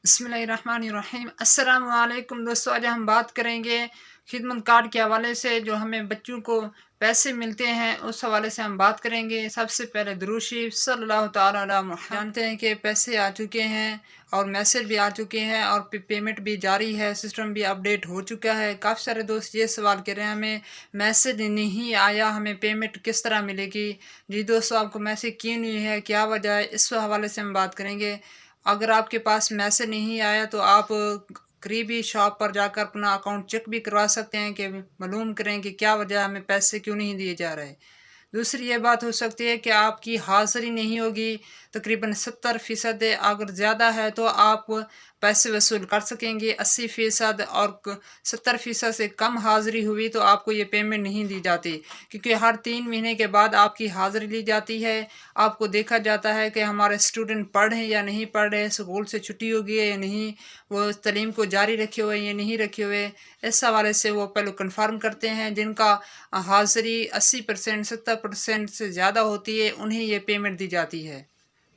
बिस्मिल्लाहिर्रहमानिर्रहीम। अस्सलाम वालेकुम दोस्तों, आज हम बात करेंगे खिदमत कार्ड के हवाले से जो हमें बच्चों को पैसे मिलते हैं उस हवाले से हम बात करेंगे। सबसे पहले दुरूद शरीफ सल्लल्लाहु तआला अला मुहम्मद। जानते हैं कि पैसे आ चुके हैं और मैसेज भी आ चुके हैं और पेमेंट भी जारी है, सिस्टम भी अपडेट हो चुका है। काफ़ी सारे दोस्त ये सवाल कर रहे हैं हमें मैसेज नहीं आया, हमें पेमेंट किस तरह मिलेगी। जी दोस्तों, आपको मैसेज क्यों नहीं है, क्या वजह है, इस हवाले से हम बात करेंगे। अगर आपके पास मैसेज नहीं आया तो आप करीबी शॉप पर जाकर अपना अकाउंट चेक भी करवा सकते हैं कि मालूम करें कि क्या वजह हमें पैसे क्यों नहीं दिए जा रहे। दूसरी ये बात हो सकती है कि आपकी हाज़िरी नहीं होगी, तकरीबन 70% अगर ज़्यादा है तो आप पैसे वसूल कर सकेंगे 80%, और 70% से कम हाज़िरी हुई तो आपको ये पेमेंट नहीं दी जाती, क्योंकि हर 3 महीने के बाद आपकी हाज़िरी ली जाती है। आपको देखा जाता है कि हमारे स्टूडेंट पढ़ रहे हैं या नहीं पढ़ रहे, स्कूल से छुट्टी हो गई है या नहीं, वो तालीम को जारी रखे हुए या नहीं रखे हुए। इस हवाले से वो पहले कन्फर्म करते हैं। जिनका हाज़िरी 80% 70% से ज़्यादा होती है उन्हें ये पेमेंट दी जाती है।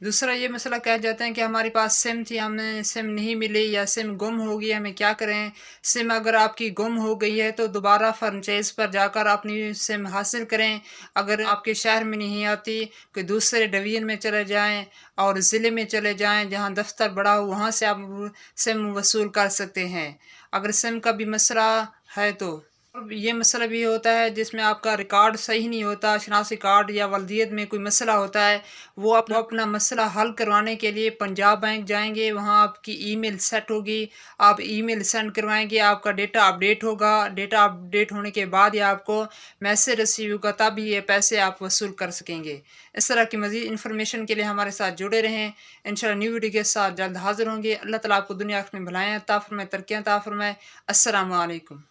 दूसरा ये मसला कह जाते हैं कि हमारे पास सिम थी, हमें सिम नहीं मिली या सिम गुम हो गई, हमें क्या करें। सिम अगर आपकी गुम हो गई है तो दोबारा फ्रेंचाइज पर जाकर अपनी सिम हासिल करें। अगर आपके शहर में नहीं आती, कोई दूसरे डिवीज़न में चले जाएं और ज़िले में चले जाएं जहां दफ्तर बड़ा हो, वहां से आप सिम वसूल कर सकते हैं। अगर सिम का भी मसला है तो अब ये मसला भी होता है जिसमें आपका रिकॉर्ड सही नहीं होता, शनासी कार्ड या वल्दियत में कोई मसला होता है, वो अपना मसला हल करवाने के लिए पंजाब बैंक जाएंगे, वहाँ आपकी ईमेल सेट होगी, आप ईमेल सेंड करवाएंगे, आपका डेटा अपडेट होगा। डेटा अपडेट होने के बाद ही आपको मैसेज रिसीव होगा, तब ये पैसे आप वसूल कर सकेंगे। इस तरह की मज़ीद इन्फॉर्मेशन के लिए हमारे साथ जुड़े रहें। इंशाअल्लाह न्यू वीडियो के साथ जल्द हाजिर होंगे। अल्लाह ताला आपको दुनिया में भलाएँ अता फरमाए, तरक्कियाँ अता फरमाए। अस्सलामु अलैकुम।